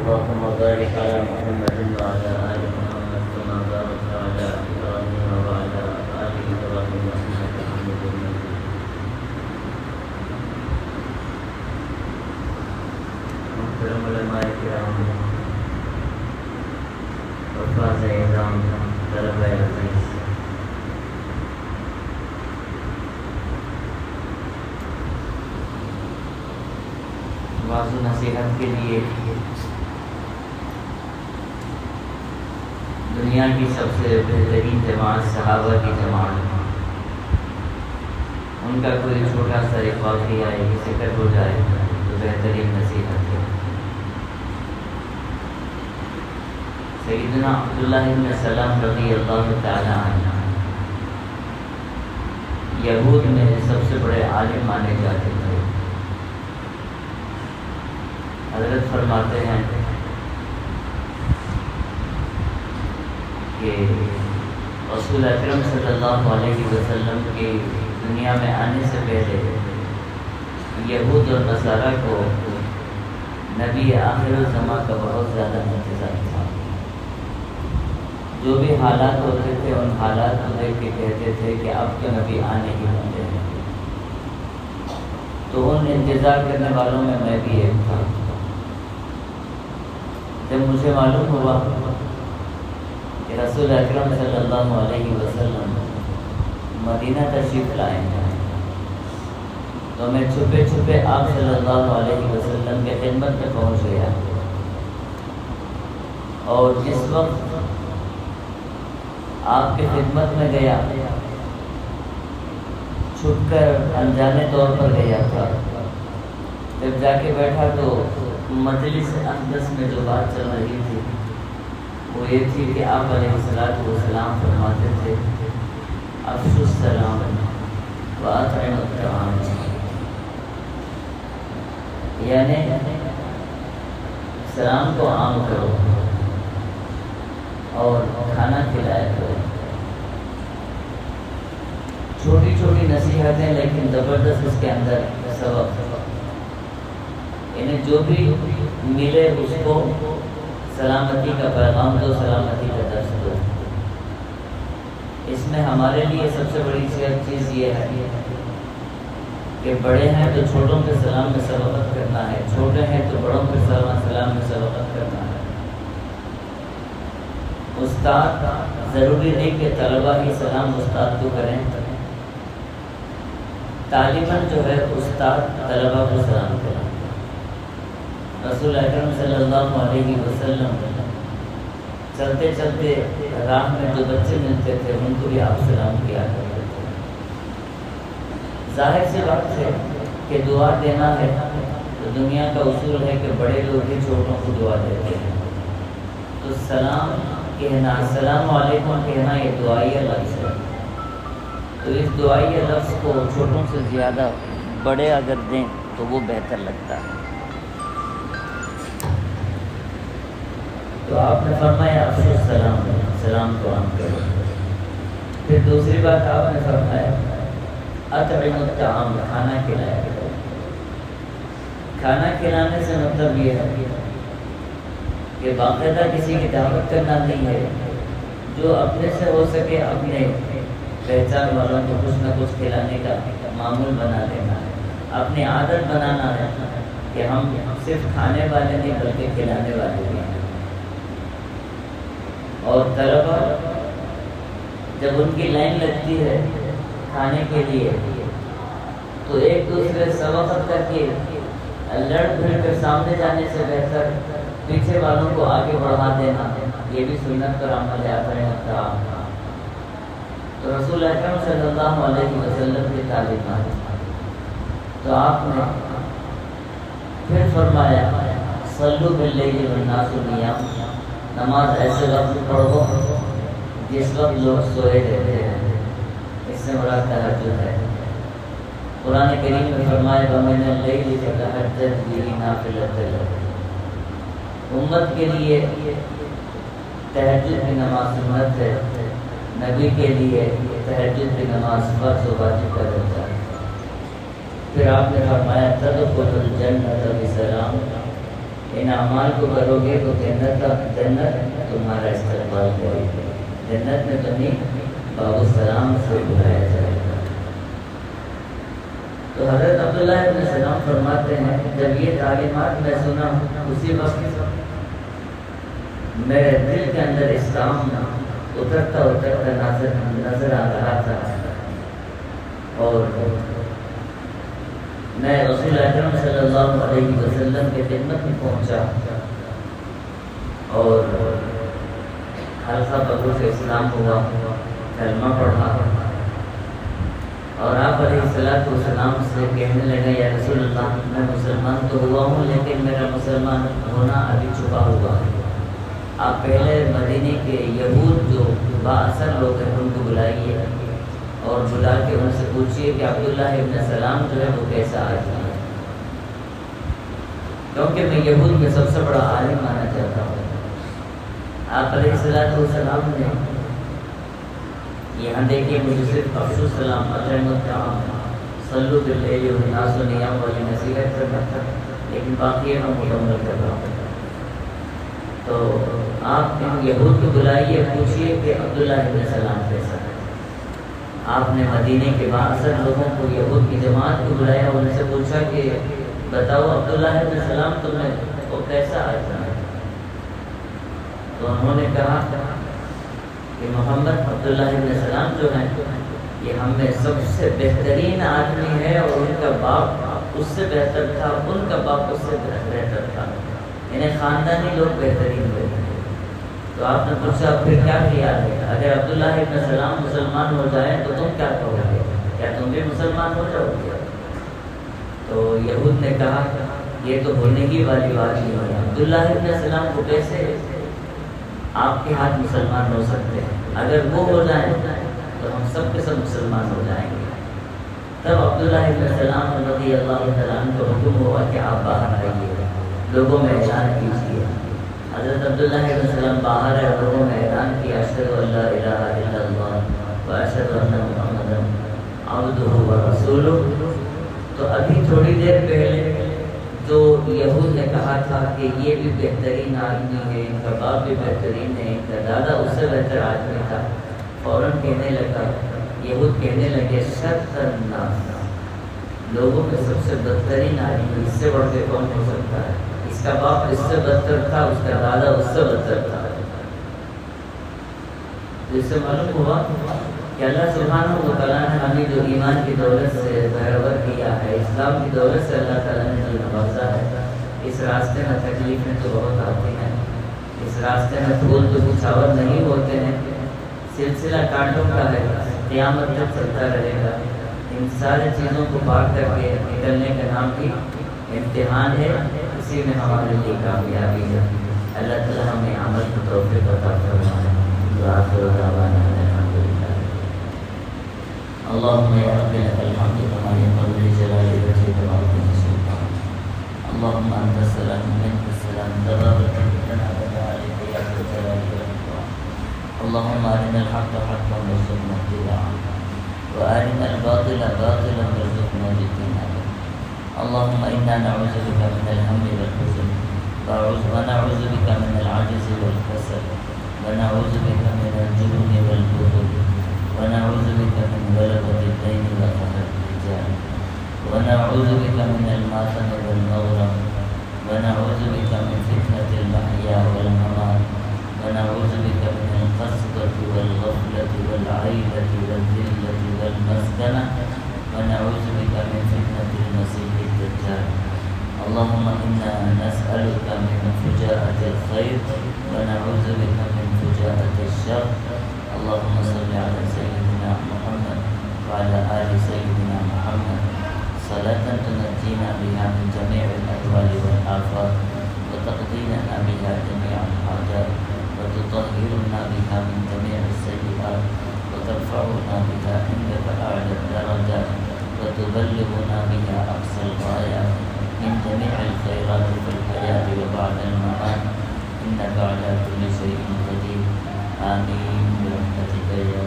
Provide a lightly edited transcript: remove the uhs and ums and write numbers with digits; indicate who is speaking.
Speaker 1: اللهم بارك على محمد وعلى آل محمد كما باركت على إبراهيم وعلى آل إبراهيم إنك حميد مجيد. محترم علماء کرام، حفاظ اعظام، طلبہ عزیز، واضح نصیحت کے لیے دنیا کی سب سے بہترین جماعت صحابہ کی جماعت، ان کا کوئی چھوٹا سا ایک واقعہ ہے ذکر ہو جائے تو بہترین نصیحت ہے۔ سیدنا عبداللہ بن سلام رضی اللہ تعالی عنہ یہود میں سب سے بڑے عالم مانے جاتے تھے۔ حضرت فرماتے ہیں کہ رسول اکرم صلی اللہ علیہ وسلم کی دنیا میں آنے سے پہلے یہود اور نصارہ کو نبی آخر الزمان کا بہت زیادہ انتظار تھا۔ جو بھی حالات ہوتے تھے ان حالات کو دیکھ کے کہتے تھے کہ اب تو نبی آنے ہی بنتے ہیں۔ تو ان انتظار کرنے والوں میں بھی ایک تھا۔ جب مجھے معلوم ہوا کہ رسول اکرم صلی اللہ علیہ وسلم مدینہ تشریف لائیں گے تو میں چھپے چھپے آپ صلی اللہ علیہ وسلم کے خدمت میں پہنچ گیا، اور جس وقت آپ کی خدمت میں گیا چھپ کر انجانے طور پر گیا تھا۔ جب جا کے بیٹھا تو مجلس اقدس میں جو بات چل رہی تھی وہ یہ تھی کہ آپ علیہ السلام فرماتے تھے افشوا السلام واطعموا الطعام، یعنی سلام کو عام کرو اور کھانا کھلایا کرو۔ چھوٹی چھوٹی نصیحتیں لیکن زبردست اس کے اندر سبق، یعنی جو بھی ملے اس کو سلامتی کا پیغام دو، سلامتی کا درس دو۔ اس میں ہمارے لیے سب سے بڑی چیز یہ ہے کہ بڑے ہیں تو چھوٹوں کے سلام میں سبقت کرنا ہے، چھوٹے ہیں تو بڑوں کے سلام میں سبقت کرنا ہے۔ استاد ضروری نہیں کہ طلبہ ہی سلام استاد کو کریں، تعلیماً جو ہے استاد طلبہ کو سلام کریں۔ رسول اکرم صلی اللہ علیہ وسلم چلتے چلتے راہ میں جو بچے ملتے تھے ان کو بھی آپ سلام کیا کرتے تھے۔ ظاہر سی بات ہے کہ دعا دینا ہے تو دنیا کا اصول ہے کہ بڑے لوگ ہی چھوٹوں کو دعا دیتے ہیں، تو سلام کہنا، السلام علیکم کہنا یہ دعائیہ لفظ ہے، تو اس دعائیہ لفظ کو چھوٹوں سے زیادہ بڑے اگر دیں تو وہ بہتر لگتا ہے۔ تو آپ نے فرمایا افشوا السلام، سلام کو عام کرو۔ پھر دوسری بات آپ نے فرمایا اطعموا الطعام، کھانا کھلایا کرو۔ کھانا کھلانے سے مطلب یہ ہے کہ باقاعدہ کسی کی دعوت کرنا نہیں ہے، جو اپنے سے ہو سکے اپنے پہچان والوں کو کچھ نہ کچھ کھلانے کا معمول بنا دینا ہے، اپنی عادت بنانا ہے کہ ہم صرف کھانے والے نہیں بلکہ کھلانے والے بھی ہیں۔ اور طلبہ جب ان کی لائن لگتی ہے کھانے کے لیے تو ایک دوسرے سے سبقت کر کے لڑ بھڑ کر سامنے جانے سے بہتر پیچھے والوں کو آگے بڑھا دینا، یہ بھی سنت پر عمل ہے۔ تو رسول اکرم صلی اللہ علیہ وسلم کی تعلیمات، تو آپ نے پھر فرمایا صلوا باللیل والناس نیام، نماز ایسے وقت پڑھو جس وقت لوگ سوئے رہتے ہیں، اس سے مراد تہجد ہے۔ قرآن کریم میں فرمایا وَمِنَ اللَّيْلِ فَتَهَجَّدْ بِهِ نَافِلَةً لَكَ، امت کے لیے تہجد کی نماز سنت ہے، نبی کے لیے تہجد کی نماز فرض و واجب کا درجہ ہے۔ پھر آپ نے فرمایا تدخلوا الجنۃ بسلام، ان اعمال کو کرو گے تو جنت تمہارا استقبال کرے گی. جنت میں تمہیں باب السلام سے بلایا جائے گا. تو حضرت عبداللہ ابن سلام فرماتے ہیں جب یہ تعلیمات میں سنا اسی وقت میرے دل کے اندر اسلام اترتا نظر آ رہا تھا اور میں رسول اکرم صلی اللہ علیہ وسلم کے خدمت میں پہنچا اور حلقہ پڑھو سے اسلام ہوا, کلمہ پڑھا اور آپ علیہ السلام سے کہنے لگا یا رسول اللہ میں مسلمان تو ہوا ہوں لیکن میرا مسلمان ہونا ابھی چھپا ہوا ہے. آپ پہلے مدینے کے یہود جو بااثر لوگ ہیں ان کو بلائیے اور بلا کے ان سے پوچھیے کہ عبداللہ ابن سلام جو ہے وہ کیسا آدمی ہے, کیونکہ میں یہود میں سب سے بڑا عالم مانا چاہتا ہوں. آپ علیہ السلام نے یہاں دیکھیے مجھے صرف افسو السلام اطعموا الطعام صلوا باللیل والناس نیام والی نصیحت کرنا تھا, لیکن باقی میں مکمل کر رہا ہوں. تو آپ یہود کو بلائیے, پوچھیے کہ عبداللہ ابن سلام کیسا ہے. آپ نے مدینے کے بااثر لوگوں کو یہود کی جماعت کو بلایا, ان سے پوچھا کہ بتاؤ عبداللہ ابن سلام تمہیں وہ کیسا آدمی ہے. تو انہوں نے کہا کہ محمد عبداللہ ابن سلام جو ہیں یہ ہم میں سب سے بہترین آدمی ہے اور ان کا باپ اس سے بہتر تھا, ان کا باپ اس سے بہتر تھا, انہیں خاندانی لوگ بہترین ہوئے. تو آپ نے پوچھا پھر کیا خیال ہے, اگر عبداللہ ابن سلام مسلمان ہو جائیں تو تم کیا کہو گے, کیا تم بھی مسلمان ہو جاؤ گے. تو یہود نے کہا یہ تو ہونے کی والی بات نہیں ہے, عبداللہ ابن سلام کو کیسے آپ کے ہاتھ مسلمان ہو سکتے ہیں, اگر وہ ہو جائیں تو ہم سب کے سب مسلمان ہو جائیں گے. تب عبداللہ ابن سلام رضی اللہ تعالیٰ عنہ کو حکم ہوا کہ آپ باہر آئیے, لوگوں میں اعلان کیجیے. حضرت عبداللہ ابن سلام باہر ہے, لوگوں میں اعلان کیا اشہد ان لا الہ الا اللہ و اشہد ان محمدا عبدہ و رسولہ. تو ابھی تھوڑی دیر پہلے جو یہود نے کہا تھا کہ یہ بھی بہترین آدمی ہے, ان کا باپ بھی بہترین ہے, ان کا دادا اس سے بہتر آدمی تھا, فوراً کہنے لگا, یہود کہنے لگے شر الناس, لوگوں میں سب سے بدترین آدمی اس سے بڑھ کے کون ہو سکتا ہے, اس کا باپ اس سے بدتر تھا, اس کا دادا اس سے بدتر تھا. اس سے معلوم ہوا کہ اللہ سبحانہ و تعالیٰ نے ہمیں جو ایمان کی دولت سے بہرور کیا ہے, اسلام کی دولت سے اللہ تعالیٰ نے جو نوازا ہے, اس راستے میں تکلیفیں تو بہت آتی ہیں, اس راستے میں پھول تو کچھ اور نہیں ہوتے ہیں, سلسلہ کانٹوں کا ہے, قیامت تک چلتا رہے گا. ان سارے چیزوں کو پار کر کے نکلنے کا نام بھی امتحان ہے, اسی میں ہمارے لیے کامیابی ہے. اللہ تعالیٰ ہمیں عمل کو توفیق عطا فرمائے. وآخر دعوانا الحمد للہ. اللهم يا رب لك الحمد كما ينبغي لجلال وجهك وعظيم سلطانك. اللهم انت السلام ومنك السلام تبارك ربنا وتعالى يا ذا الجلال والاكرام. اللهم ارنا الحق حقا وارزقنا اتباعه وارنا الباطل باطلا وارزقنا اجتنابه. اللهم انا نعوذ بك من الهم والحزن ونعوذ بك من العجز والكسل ونعوذ بك من الجبن والبخل ونعوذ بك من غلبة الدين وقهر الرجال ونعوذ بك من الماثم والمغرم ونعوذ بك من فتنة المحيا والممات ونعوذ بك من القسوة والغفلة والعيلة والذلة والمسكنة ونعوذ بك من فتنة المسيح الدجال. اللهم إنا نسألك من فجاءة الخير ونعوذ بك من فجاءة الشر. اللهم صل على سيدنا محمد وعلى آل سيدنا محمد صلاة تنجينا بها من جميع الأهوال والآفات وتقضي لنا بها جميع الحاجات وتطهرنا بها من جميع السيئات وترفعنا بها عندك أعلى الدرجات وتبلغنا بها أقصى الغايات من جميع الخيرات في الحياة وبعد الممات. إنك على كل شيء قدير. آمين برحمتك يا